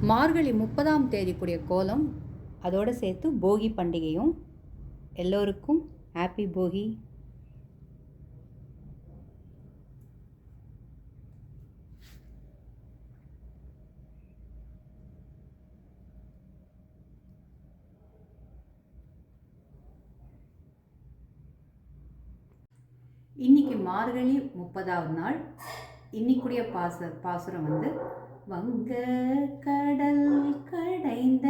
மார்கழி 30ஆம் தேதிக்குரிய கோலம், அதோடு சேர்த்து போகி பண்டிகையும். எல்லோருக்கும் ஹாப்பி போகி. இன்னைக்கு மார்கழி 30ஆவது நாள். இன்னைக்குரிய பாசுரம் வந்து வங்க கடல் கடைந்த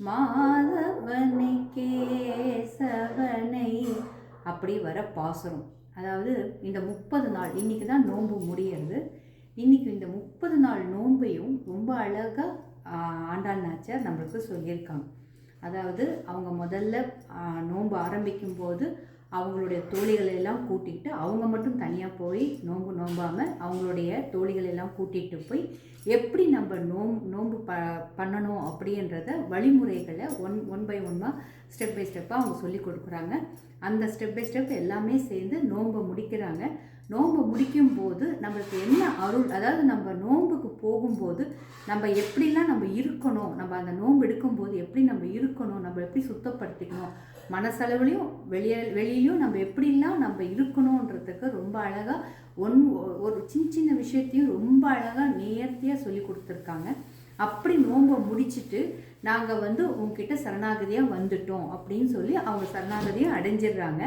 மாதவனை கேசவனை அப்படி வர பாசுரம். அதாவது இந்த 30 நாள் இன்னைக்கு தான் நோன்பு முடியறது. இன்னைக்கு இந்த 30 நாள் நோன்பையும் ரொம்ப அழகாக ஆண்டாள் நாச்சியார் நம்மளுக்கு சொல்லியிருக்காங்க. அதாவது அவங்க முதல்ல நோன்பு ஆரம்பிக்கும் போது அவங்களுடைய தோழிகளை எல்லாம் கூட்டிகிட்டு அவங்க மட்டும் தனியாக போய் நோம்பாமல் அவங்களுடைய தோழிகளை எல்லாம் கூட்டிகிட்டு போய் எப்படி நம்ம நோன்பு பண்ணணும் அப்படின்றத வழிமுறைகளை ஒன் பை ஒன்னாக ஸ்டெப் பை ஸ்டெப்பாக அவங்க சொல்லி கொடுக்குறாங்க. அந்த ஸ்டெப் பை ஸ்டெப் எல்லாமே சேர்ந்து நோன்பை முடிக்கிறாங்க. நோன்பை முடிக்கும் போது நம்மளுக்கு என்ன அருள், அதாவது நம்ம நோன்புக்கு போகும்போது நம்ம எப்படிலாம் நம்ம இருக்கணும், நம்ம அந்த நோன்பு எடுக்கும்போது எப்படி நம்ம இருக்கணும், நம்ம எப்படி சுத்தப்படுத்திக்கணும், மனசளவுலையும் வெளியிலையும் நம்ம எப்படிலாம் நம்ம இருக்கணுன்றதுக்கு ரொம்ப அழகாக ஒரு சின்ன விஷயத்தையும் ரொம்ப அழகாக நேர்த்தியாக சொல்லி கொடுத்துருக்காங்க. அப்படி நோன்பை முடிச்சுட்டு நாங்கள் உங்ககிட்ட சரணாகதியாக வந்துட்டோம் அப்படின்னு சொல்லி அவங்க சரணாகதியை அடைஞ்சிடுறாங்க.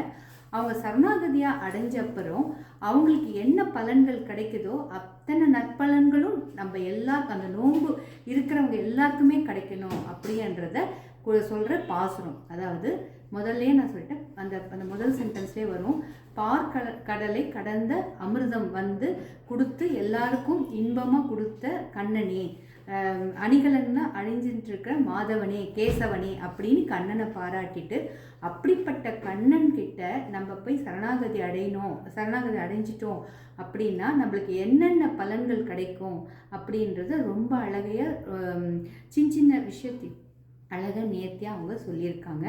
அவங்க சரணாகதியாக அடைஞ்ச அப்புறம் அவங்களுக்கு என்ன பலன்கள் கிடைக்குதோ அத்தனை நற்பலன்களும் நம்ம அந்த நோன்பு இருக்கிறவங்க எல்லாருக்குமே கிடைக்கணும் அப்படின்றத சொல்கிற பாசுரம். அதாவது முதல்ல நான் சொல்லிட்டேன், அந்த முதல் சென்டென்ஸ்லேயே வரும், கடலை கடந்த அமிர்தம் கொடுத்து எல்லாருக்கும் இன்பமாக கொடுத்த கண்ணனே, அணிகலன்னா அணிஞ்சிட்டு இருக்கிற மாதவனே கேசவனே அப்படின்னு கண்ணனை பாராட்டிட்டு, அப்படிப்பட்ட கண்ணன் கிட்ட நம்ம போய் சரணாகதி அடைஞ்சிட்டோம் அப்படின்னா நம்மளுக்கு என்னென்ன பலன்கள் கிடைக்கும் அப்படின்றத ரொம்ப அழகையாக சின்ன விஷயத்தை அழகாக நேர்த்தியாக அவங்க சொல்லியிருக்காங்க.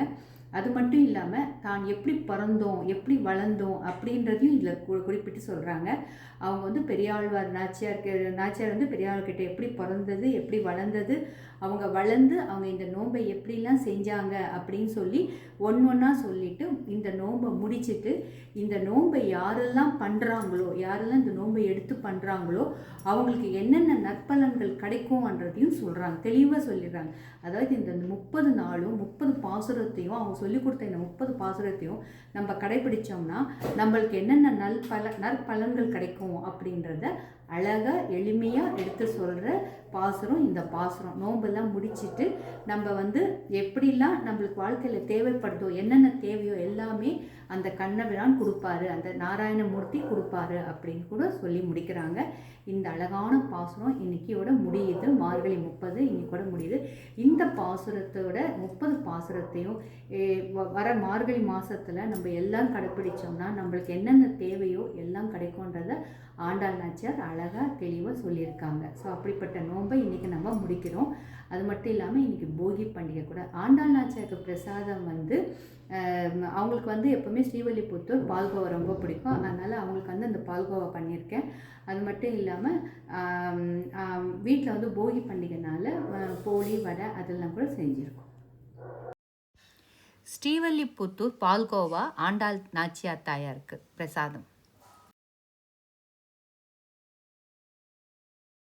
அது மட்டும் இல்லாமல் தான் எப்படி பிறந்தோம் எப்படி வளர்ந்தோம் அப்படின்றதையும் இதில் குறிப்பிட்டு சொல்கிறாங்க. அவங்க பெரியாழ்வார் நாச்சியார் பெரியாழ்கிட்ட எப்படி பிறந்தது எப்படி வளர்ந்தது, அவங்க வளர்ந்து அவங்க இந்த நோன்பை எப்படிலாம் செஞ்சாங்க அப்படின்னு சொல்லி ஒன்றா சொல்லிட்டு இந்த நோன்பை முடிச்சுட்டு இந்த நோன்பை யாரெல்லாம் பண்ணுறாங்களோ, யாரெல்லாம் இந்த நோன்பை எடுத்து பண்ணுறாங்களோ அவங்களுக்கு என்னென்ன நற்பலன்கள் கிடைக்கும்ன்றதையும் சொல்கிறாங்க, தெளிவாக சொல்லிடுறாங்க. அதாவது இந்த 30 நாளும் 30 பாசுரத்தையும் அவங்க சொல்லிக் கொடுத்த இந்த 30 பாசுரத்தையும் நம்ம கடைபிடிச்சோம்னா நம்மளுக்கு என்னென்ன நற்பலன்கள் கிடைக்கும் அப்படின்றத அழகாக எளிமையாக எடுத்து சொல்கிற பாசுரம் இந்த பாசுரம். நோம்பெல்லாம் முடிச்சுட்டு நம்ம எப்படிலாம் நம்மளுக்கு வாழ்க்கையில் தேவைப்படுதோ, என்னென்ன தேவையோ எல்லாமே அந்த கண்ணபிரான் கொடுப்பாரு, அந்த நாராயணமூர்த்தி கொடுப்பாரு அப்படின்னு கூட சொல்லி முடிக்கிறாங்க. இந்த அழகான பாசுரம் இன்னைக்கியோட முடியுது. மார்கழி 30 இன்னைக்கோட முடியுது. இந்த பாசுரத்தோட 30 பாசுரத்தையும் வர மார்கழி மாதத்தில் நம்ம எல்லாம் கடைப்பிடிச்சோம்னா நம்மளுக்கு என்னென்ன தேவையோ எல்லாம் கிடைக்கும்ன்றத ஆண்டாள் நாச்சியார் அழகாக தெளிவாக சொல்லியிருக்காங்க. ஸோ அப்படிப்பட்ட நோன்பை இன்றைக்கி நம்ம முடிக்கிறோம். அது மட்டும் இல்லாமல் இன்றைக்கி போகி பண்டிகை கூட. ஆண்டாள் நாச்சியாருக்கு பிரசாதம் அவங்களுக்கு எப்போவுமே ஸ்ரீவல்லிபுத்தூர் பால்கோவா ரொம்ப பிடிக்கும். அதனால் அவங்களுக்கு அந்த பால்கோவா பண்ணியிருக்கேன். அது மட்டும் இல்லாமல் வீட்டில் போகி பண்டிகைனால போலி வடை அதெல்லாம் கூட செஞ்சுருக்கோம். ஸ்ரீவல்லிபுத்தூர் பால்கோவா ஆண்டாள் நாச்சியார் தாயாருக்கு பிரசாதம்.